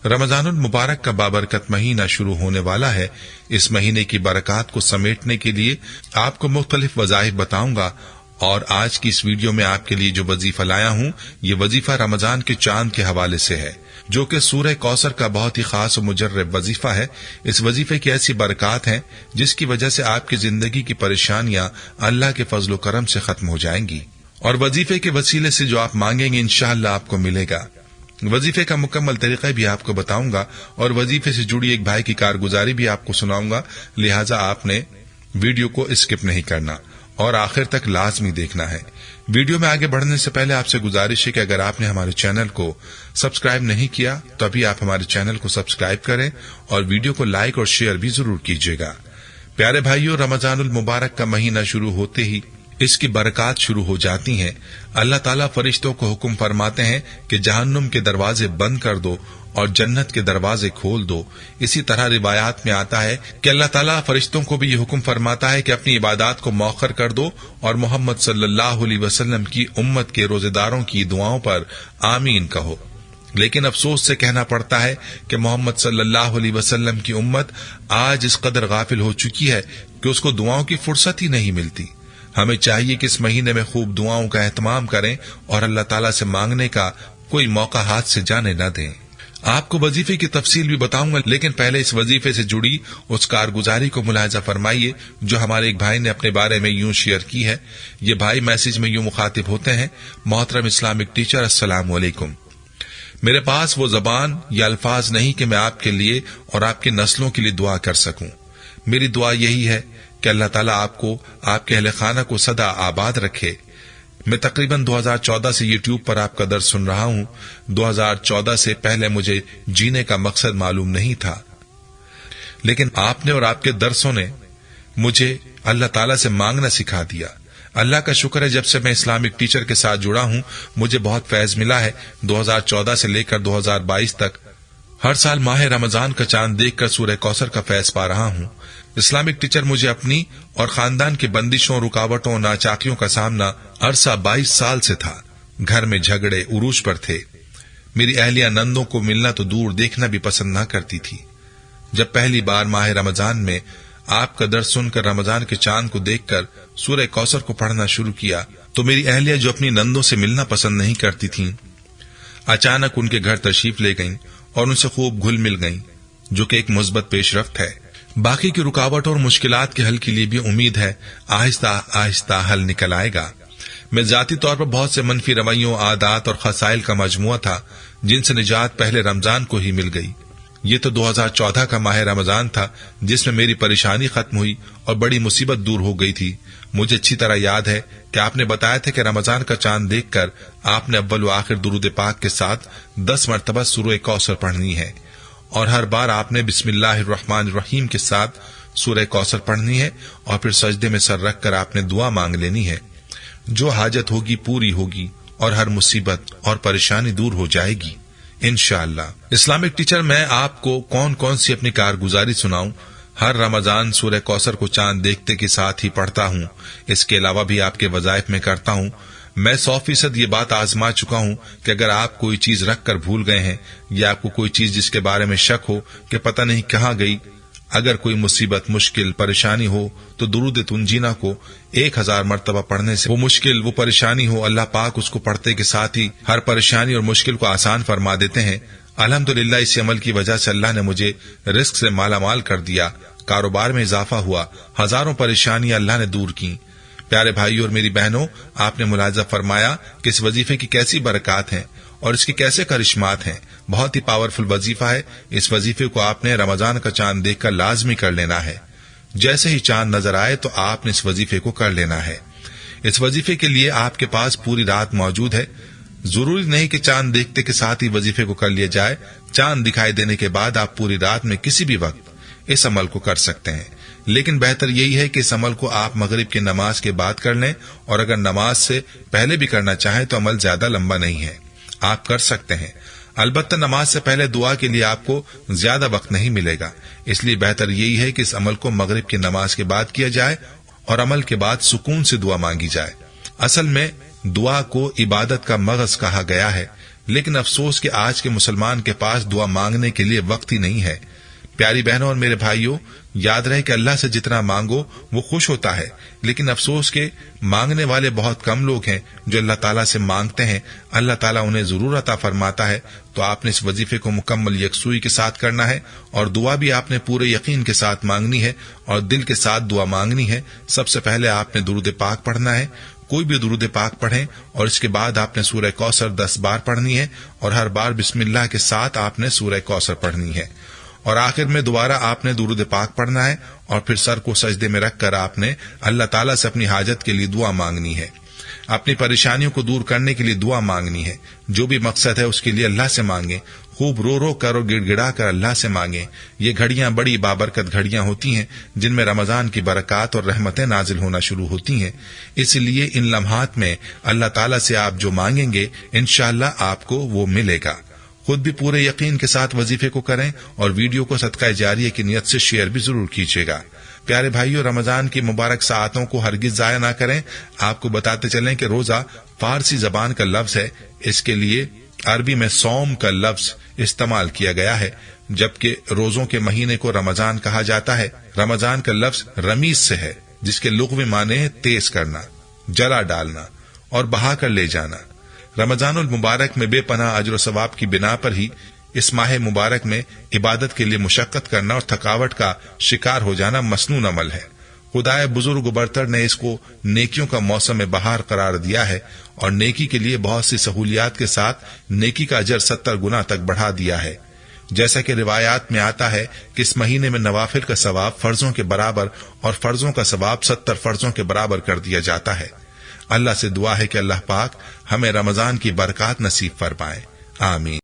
रमजानुल मुबारक का बाबरकत महीना शुरू होने वाला है। इस महीने की बरकत को समेटने के लिए आपको मुख्तलिफ वज़ाइफ बताऊंगा और आज की इस वीडियो में आपके लिए जो वजीफा लाया हूं, ये वजीफा रमजान के चांद के हवाले से है, जो कि सूरह कौसर का बहुत ही खास और मुजर्रब वजीफा है। इस वजीफे की ऐसी बरकत हैं जिसकी वजह से आपकी जिंदगी की परेशानियां अल्लाह के फजल करम से खत्म हो जाएंगी और वजीफे के वसीले से जो आप मांगेंगे इंशाअल्लाह आपको मिलेगा। वजीफे का मुकम्मल तरीका भी आपको बताऊंगा और वजीफे से जुड़ी एक भाई की कारगुजारी भी आपको सुनाऊंगा, लिहाजा आपने वीडियो को स्किप नहीं करना और आखिर तक लाजमी देखना है। वीडियो में आगे बढ़ने से पहले आपसे गुजारिश है कि अगर आपने हमारे चैनल को सब्सक्राइब नहीं किया तो अभी आप हमारे चैनल को सब्सक्राइब करें और वीडियो को लाइक और शेयर भी जरूर कीजिएगा। प्यारे भाइयों, रमजानुल मुबारक का महीना शुरू होते ही इसकी बरकत शुरू हो जाती हैं। अल्लाह ताला फरिश्तों को हुक्म फरमाते हैं कि जहन्नुम के दरवाजे बंद कर दो और जन्नत के दरवाजे खोल दो। इसी तरह रिवायात में आता है कि अल्लाह ताला फरिश्तों को भी ये हुक्म फरमाता है कि अपनी इबादत को मौखर कर दो और मोहम्मद सल्लल्लाहु अलैहि वसल्लम की उम्मत के रोजेदारों की दुआओं पर आमीन कहो। लेकिन अफसोस से कहना पड़ता है कि मोहम्मद सल्लल्लाहु अलैहि वसल्लम की उम्मत आज इस कदर गाफिल हो चुकी है कि उसको दुआओं की फुर्सत ही नहीं मिलती। हमें चाहिए कि इस महीने में खूब दुआओं का एहतमाम करें और अल्लाह ताला से मांगने का कोई मौका हाथ से जाने न दें। आपको वजीफे की तफसील भी बताऊंगा, लेकिन पहले इस वजीफे से जुड़ी उस कारगुजारी को मुलाहिजा फरमाइए जो हमारे एक भाई ने अपने बारे में यूं शेयर की है। ये भाई मैसेज में यूं मुखातिब होते हैं, मोहतरम इस्लामिक टीचर, अस्सलामु अलैकुम। मेरे पास वो जबान या अल्फाज नहीं कि मैं आपके लिए और आपके नस्लों के लिए दुआ कर सकूं। मेरी दुआ यही है कि अल्लाह ताला आपको, आपके अहले खाना को सदा आबाद रखे। मैं तकरीबन 2014 से यूट्यूब पर आपका दर्स सुन रहा हूं। 2014 से पहले मुझे जीने का मकसद मालूम नहीं था, लेकिन आपने और आपके दर्सों ने मुझे अल्लाह ताला से मांगना सिखा दिया। अल्लाह का शुक्र है, जब से मैं इस्लामिक टीचर के साथ जुड़ा हूं मुझे बहुत फैज मिला है। 2014 से लेकर 2022 तक हर साल माह रमजान का चांद देखकर सूरह कौसर का फैज पा रहा हूं। इस्लामिक टीचर मुझे अपनी और खानदान की बंदिशों, रुकावटों, नाचाकियों का सामना अरसा 22 साल से था। घर में झगड़े उरूज पर थे। मेरी अहलिया नंदों को मिलना तो दूर, देखना भी पसंद न करती थी। जब पहली बार माह रमजान में आपका दर्स सुनकर रमजान के चांद को देखकर सूरह कौसर को पढ़ना शुरू किया तो मेरी अहलिया, जो अपनी नंदों से मिलना पसंद नहीं करती थीं, अचानक उनके घर तशरीफ ले गईं और उनसे खूब घुल मिल गईं, जो कि एक मुस्बत पेशरफ्त है। बाकी की रुकावट और मुश्किलात के हल के लिए भी उम्मीद है आहिस्ता आहिस्ता हल निकल आएगा। मैं जाती तौर पर बहुत से मनफी रवैयों, आदात और खसाइल का मजमुआ था जिनसे निजात पहले रमजान को ही मिल गई। ये तो 2014 का माह रमजान था जिसमें मेरी परेशानी खत्म हुई और बड़ी मुसीबत दूर हो गई थी। मुझे अच्छी तरह याद है कि आपने बताया था कि रमजान का चांद देखकर आपने अव्वल व आखिर दुरूद पाक के साथ 10 मरतबा सूरह कौसर पढ़नी है और हर बार आपने बिस्मिल्लाहिर्रहमानिर्रहीम के साथ सूरह कौसर पढ़नी है और फिर सजदे में सर रखकर आपने दुआ मांग लेनी है। जो हाजत होगी पूरी होगी और हर मुसीबत और परेशानी दूर हो जाएगी इंशाअल्लाह। इस्लामिक टीचर, मैं आपको कौन कौन सी अपनी कारगुजारी सुनाऊं? हर रमजान सूरह कौसर को चांद देखते के साथ ही पढ़ता हूं। इसके अलावा भी आपके वज़ाइफ में करता हूं। मैं 100% ये बात आजमा चुका हूं कि अगर आप कोई चीज रख कर भूल गए हैं या आपको कोई चीज जिसके बारे में शक हो कि पता नहीं कहाँ गई, अगर कोई मुसीबत, मुश्किल, परेशानी हो तो दुरूद तुंजीना को 1000 मरतबा पढ़ने से वो मुश्किल, वो परेशानी हो, अल्लाह पाक उसको पढ़ते के साथ ही हर परेशानी और मुश्किल को आसान फरमा देते हैं। अल्हम्दुलिल्लाह, इस अमल की वजह से अल्लाह ने मुझे रिस्क से मालामाल कर दिया, कारोबार में इजाफा हुआ, हजारों परेशानियां अल्लाह ने दूर की। प्यारे भाइयों और मेरी बहनों, आपने मुलाहिजा फरमाया कि इस वजीफे की कैसी बरकत हैं और इसके कैसे करिश्मात हैं। बहुत ही पावरफुल वजीफा है। इस वजीफे को आपने रमजान का चांद देखकर लाजमी कर लेना है। जैसे ही चांद नजर आए तो आपने इस वजीफे को कर लेना है। इस वजीफे के लिए आपके पास पूरी रात मौजूद है। जरूरी नहीं कि चांद देखते के साथ ही वजीफे को कर लिया जाए। चांद दिखाई देने के बाद आप पूरी रात में किसी भी वक्त इस अमल को कर सकते हैं, लेकिन बेहतर यही है कि इस अमल को आप मगरिब की नमाज के बाद कर लें और अगर नमाज से पहले भी करना चाहें तो अमल ज्यादा लंबा नहीं है, आप कर सकते हैं। अलबत्ता नमाज से पहले दुआ के लिए आपको ज्यादा वक्त नहीं मिलेगा, इसलिए बेहतर यही है कि इस अमल को मगरिब की नमाज के बाद किया जाए और अमल के बाद सुकून से दुआ मांगी जाए। असल में दुआ को इबादत का मगज कहा गया है। لیکن افسوس کہ آج کے مسلمان کے پاس دعا مانگنے کے لیے وقت ہی نہیں ہے۔ پیاری بہنوں اور میرے بھائیوں، یاد رہے کہ اللہ سے جتنا مانگو وہ خوش ہوتا ہے، لیکن افسوس کہ مانگنے والے بہت کم لوگ ہیں جو اللہ تعالیٰ سے مانگتے ہیں، اللہ تعالیٰ انہیں ضرور عطا فرماتا ہے۔ تو آپ نے اس وظیفے کو مکمل یکسوئی کے ساتھ کرنا ہے، اور دعا بھی آپ نے پورے یقین کے ساتھ مانگنی ہے اور دل کے ساتھ دعا مانگنی ہے۔ سب سے پہلے آپ نے درود پاک پڑھنا ہے، کوئی بھی درود پاک پڑھیں، اور اس کے بعد آپ نے سورہ کوثر 10 بار پڑھنی ہے، اور ہر بار بسم اللہ کے ساتھ آپ نے سورہ کوثر پڑھنی ہے، اور آخر میں دوبارہ آپ نے درود پاک پڑھنا ہے، اور پھر سر کو سجدے میں رکھ کر آپ نے اللہ تعالیٰ سے اپنی حاجت کے لیے دعا مانگنی ہے، اپنی پریشانیوں کو دور کرنے کے لیے دعا مانگنی ہے۔ جو بھی مقصد ہے اس کے لیے اللہ سے مانگیں، خوب رو رو کر اور گڑ گڑا کر اللہ سے مانگیں۔ یہ گھڑیاں بڑی بابرکت گھڑیاں ہوتی ہیں جن میں رمضان کی برکات اور رحمتیں نازل ہونا شروع ہوتی ہیں، اس لیے ان لمحات میں اللہ تعالیٰ سے آپ جو مانگیں گے انشاءاللہ آپ کو وہ ملے گا۔ خود بھی پورے یقین کے ساتھ وظیفے کو کریں اور ویڈیو کو صدقہ جاریہ کی نیت سے شیئر بھی ضرور کیجیے گا۔ پیارے بھائیوں، رمضان کی مبارک ساعتوں کو ہرگز ضائع نہ کریں۔ آپ کو بتاتے چلیں کہ روزہ فارسی زبان کا لفظ ہے، اس کے لیے عربی میں صوم کا لفظ استعمال کیا گیا ہے، جبکہ روزوں کے مہینے کو رمضان کہا جاتا ہے۔ رمضان کا لفظ رمیز سے ہے، جس کے لغوی معنی ہے تیز کرنا، جلا ڈالنا اور بہا کر لے جانا۔ رمضان المبارک میں بے پناہ اجر و ثواب کی بنا پر ہی اس ماہ مبارک میں عبادت کے لیے مشقت کرنا اور تھکاوٹ کا شکار ہو جانا مسنون عمل ہے۔ خدائے بزرگ و برتر نے اس کو نیکیوں کا موسم بہار قرار دیا ہے، اور نیکی کے لیے بہت سی سہولیات کے ساتھ نیکی کا اجر 70 گنا تک بڑھا دیا ہے۔ جیسا کہ روایات میں آتا ہے کہ اس مہینے میں نوافل کا ثواب فرضوں کے برابر اور فرضوں کا ثواب 70 فرضوں کے برابر کر دیا جاتا ہے۔ اللہ سے دعا ہے کہ اللہ پاک ہمیں رمضان کی برکات نصیب فرمائے، آمین۔